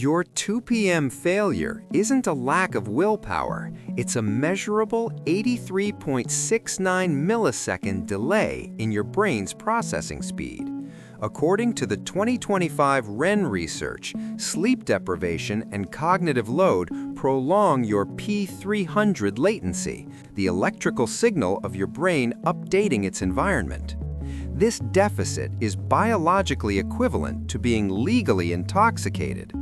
Your 2 p.m. failure isn't a lack of willpower, it's a measurable 83.69 millisecond delay in your brain's processing speed. According to the 2025 REN research, sleep deprivation and cognitive load prolong your P300 latency, the electrical signal of your brain updating its environment. This deficit is biologically equivalent to being legally intoxicated.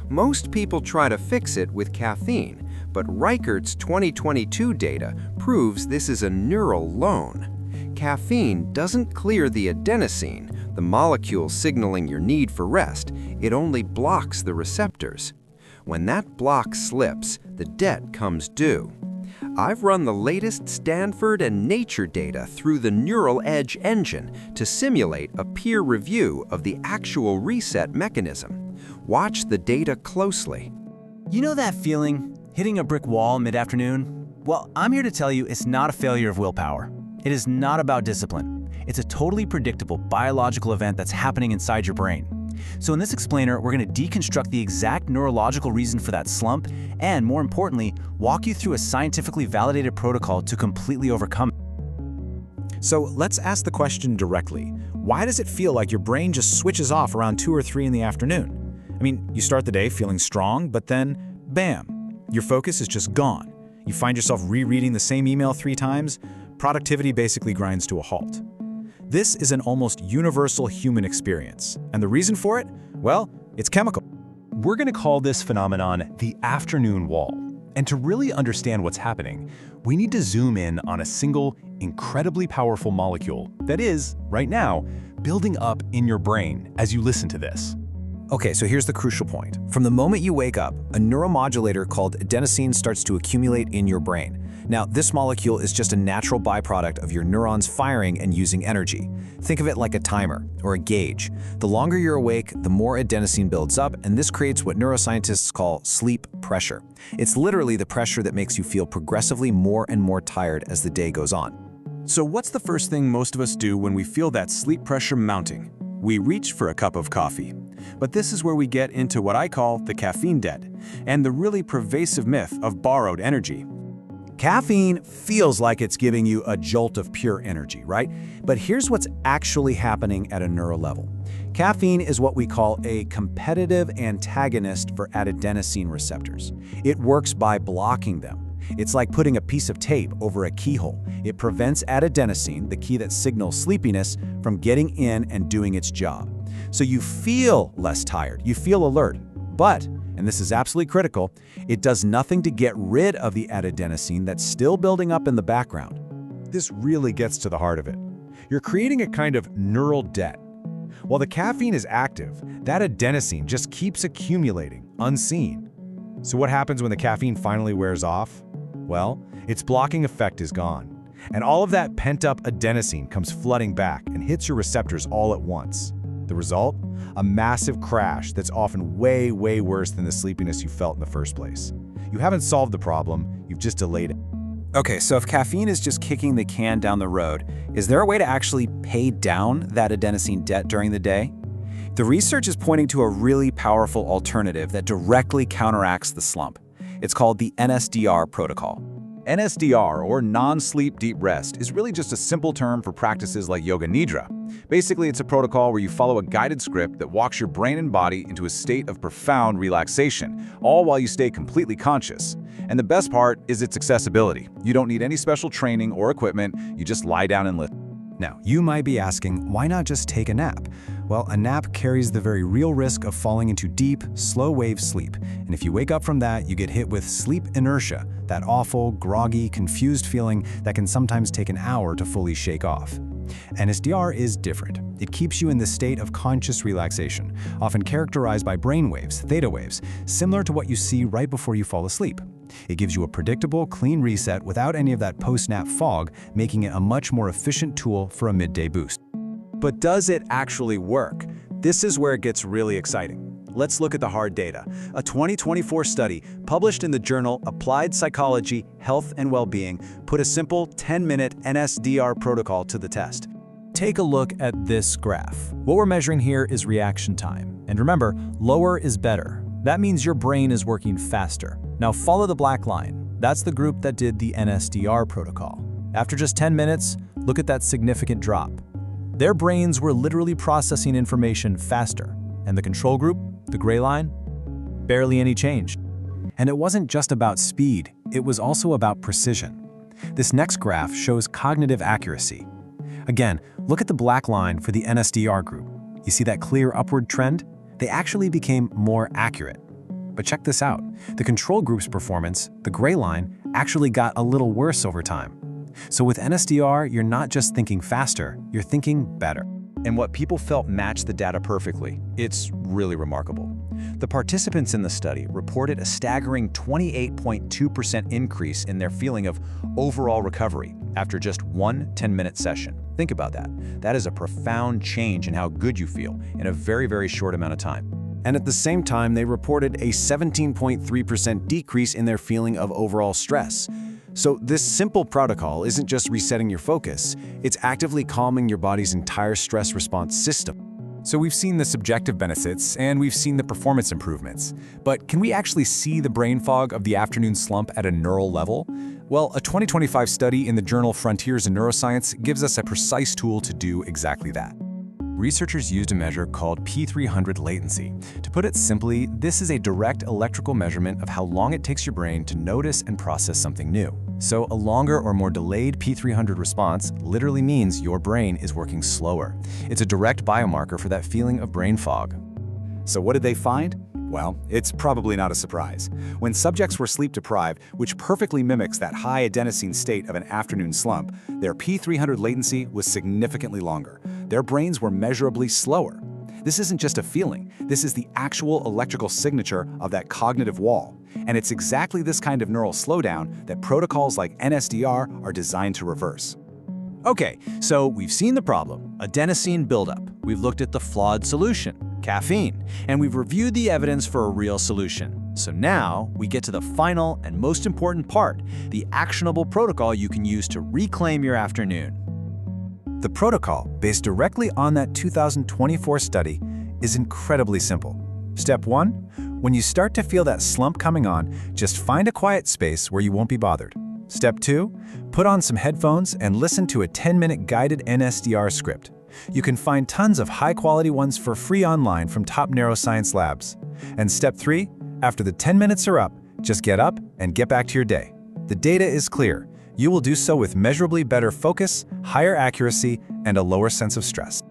Most people try to fix it with caffeine, but Reichert's 2022 data proves this is a neural loan. Caffeine doesn't clear the adenosine, the molecule signaling your need for rest. It only blocks the receptors. When that block slips, the debt comes due. I've run the latest Stanford and Nature data through the Neural Edge engine to simulate a peer review of the actual reset mechanism. Watch the data closely. You know that feeling, hitting a brick wall mid-afternoon? Well, I'm here to tell you it's not a failure of willpower. It is not about discipline. It's a totally predictable biological event that's happening inside your brain. So in this explainer, we're going to deconstruct the exact neurological reason for that slump and, more importantly, walk you through a scientifically validated protocol to completely overcome it. So let's ask the question directly. Why does it feel like your brain just switches off around 2 or 3 in the afternoon? I mean, you start the day feeling strong, but then, bam, your focus is just gone. You find yourself rereading the same email 3 times. Productivity basically grinds to a halt. This is an almost universal human experience, and the reason for it? Well, it's chemical. We're going to call this phenomenon the afternoon wall. And to really understand what's happening, we need to zoom in on a single, incredibly powerful molecule that is, right now, building up in your brain as you listen to this. Okay, so here's the crucial point. From the moment you wake up, a neuromodulator called adenosine starts to accumulate in your brain. Now, this molecule is just a natural byproduct of your neurons firing and using energy. Think of it like a timer or a gauge. The longer you're awake, the more adenosine builds up, and this creates what neuroscientists call sleep pressure. It's literally the pressure that makes you feel progressively more and more tired as the day goes on. So what's the first thing most of us do when we feel that sleep pressure mounting? We reach for a cup of coffee. But this is where we get into what I call the caffeine debt, and the really pervasive myth of borrowed energy. Caffeine feels like it's giving you a jolt of pure energy, right? But here's what's actually happening at a neural level. Caffeine is what we call a competitive antagonist for adenosine receptors. It works by blocking them. It's like putting a piece of tape over a keyhole. It prevents adenosine, the key that signals sleepiness, from getting in and doing its job. So you feel less tired, you feel alert, but, and this is absolutely critical, it does nothing to get rid of the adenosine that's still building up in the background. This really gets to the heart of it. You're creating a kind of neural debt. While the caffeine is active, that adenosine just keeps accumulating, unseen. So what happens when the caffeine finally wears off? Well, its blocking effect is gone. And all of that pent-up adenosine comes flooding back and hits your receptors all at once. The result? A massive crash that's often way, way worse than the sleepiness you felt in the first place. You haven't solved the problem, you've just delayed it. Okay, so if caffeine is just kicking the can down the road, is there a way to actually pay down that adenosine debt during the day? The research is pointing to a really powerful alternative that directly counteracts the slump. It's called the NSDR protocol. NSDR, or non-sleep deep rest, is really just a simple term for practices like yoga nidra. Basically, it's a protocol where you follow a guided script that walks your brain and body into a state of profound relaxation, all while you stay completely conscious. And the best part is its accessibility. You don't need any special training or equipment, you just lie down and listen. Now, you might be asking, why not just take a nap? Well, a nap carries the very real risk of falling into deep, slow-wave sleep. And if you wake up from that, you get hit with sleep inertia, that awful, groggy, confused feeling that can sometimes take an hour to fully shake off. NSDR is different. It keeps you in the state of conscious relaxation, often characterized by brain waves, theta waves, similar to what you see right before you fall asleep. It gives you a predictable, clean reset without any of that post-nap fog, making it a much more efficient tool for a midday boost. But does it actually work? This is where it gets really exciting. Let's look at the hard data. A 2024 study published in the journal Applied Psychology, Health and Wellbeing put a simple 10-minute NSDR protocol to the test. Take a look at this graph. What we're measuring here is reaction time. And remember, lower is better. That means your brain is working faster. Now follow the black line. That's the group that did the NSDR protocol. After just 10 minutes, look at that significant drop. Their brains were literally processing information faster. And the control group, the gray line, barely any change. And it wasn't just about speed, it was also about precision. This next graph shows cognitive accuracy. Again, look at the black line for the NSDR group. You see that clear upward trend? They actually became more accurate. But check this out. The control group's performance, the gray line, actually got a little worse over time. So with NSDR, you're not just thinking faster, you're thinking better. And what people felt matched the data perfectly. It's really remarkable. The participants in the study reported a staggering 28.2% increase in their feeling of overall recovery after just one 10-minute session. Think about that. That is a profound change in how good you feel in a very, very short amount of time. And at the same time, they reported a 17.3% decrease in their feeling of overall stress. So this simple protocol isn't just resetting your focus, it's actively calming your body's entire stress response system. So we've seen the subjective benefits and we've seen the performance improvements. But can we actually see the brain fog of the afternoon slump at a neural level? Well, a 2025 study in the journal Frontiers in Neuroscience gives us a precise tool to do exactly that. Researchers used a measure called P300 latency. To put it simply, this is a direct electrical measurement of how long it takes your brain to notice and process something new. So a longer or more delayed P300 response literally means your brain is working slower. It's a direct biomarker for that feeling of brain fog. So what did they find? Well, it's probably not a surprise. When subjects were sleep-deprived, which perfectly mimics that high adenosine state of an afternoon slump, their P300 latency was significantly longer. Their brains were measurably slower. This isn't just a feeling, this is the actual electrical signature of that cognitive wall. And it's exactly this kind of neural slowdown that protocols like NSDR are designed to reverse. Okay, so we've seen the problem, adenosine buildup. We've looked at the flawed solution, caffeine, and we've reviewed the evidence for a real solution. So now we get to the final and most important part, the actionable protocol you can use to reclaim your afternoon. The protocol, based directly on that 2024 study, is incredibly simple. Step 1, when you start to feel that slump coming on, just find a quiet space where you won't be bothered. Step 2, put on some headphones and listen to a 10-minute guided NSDR script. You can find tons of high-quality ones for free online from top neuroscience labs. And Step 3, after the 10 minutes are up, just get up and get back to your day. The data is clear. You will do so with measurably better focus, higher accuracy, and a lower sense of stress.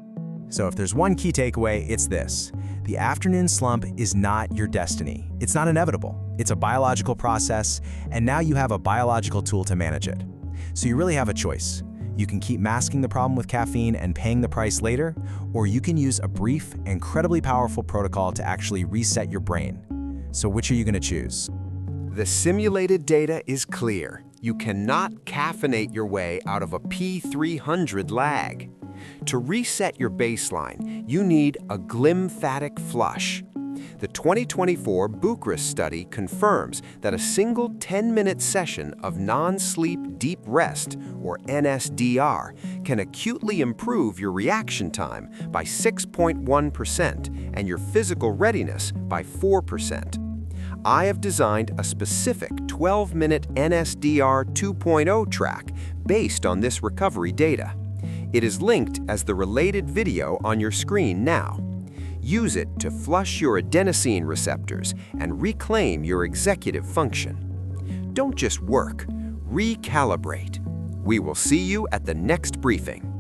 So if there's one key takeaway, it's this. The afternoon slump is not your destiny. It's not inevitable. It's a biological process, and now you have a biological tool to manage it. So you really have a choice. You can keep masking the problem with caffeine and paying the price later, or you can use a brief, incredibly powerful protocol to actually reset your brain. So which are you going to choose? The simulated data is clear. You cannot caffeinate your way out of a P300 lag. To reset your baseline, you need a glymphatic flush. The 2024 Bucharest study confirms that a single 10-minute session of non-sleep deep rest, or NSDR, can acutely improve your reaction time by 6.1% and your physical readiness by 4%. I have designed a specific 12-minute NSDR 2.0 track based on this recovery data. It is linked as the related video on your screen now. Use it to flush your adenosine receptors and reclaim your executive function. Don't just work, recalibrate. We will see you at the next briefing.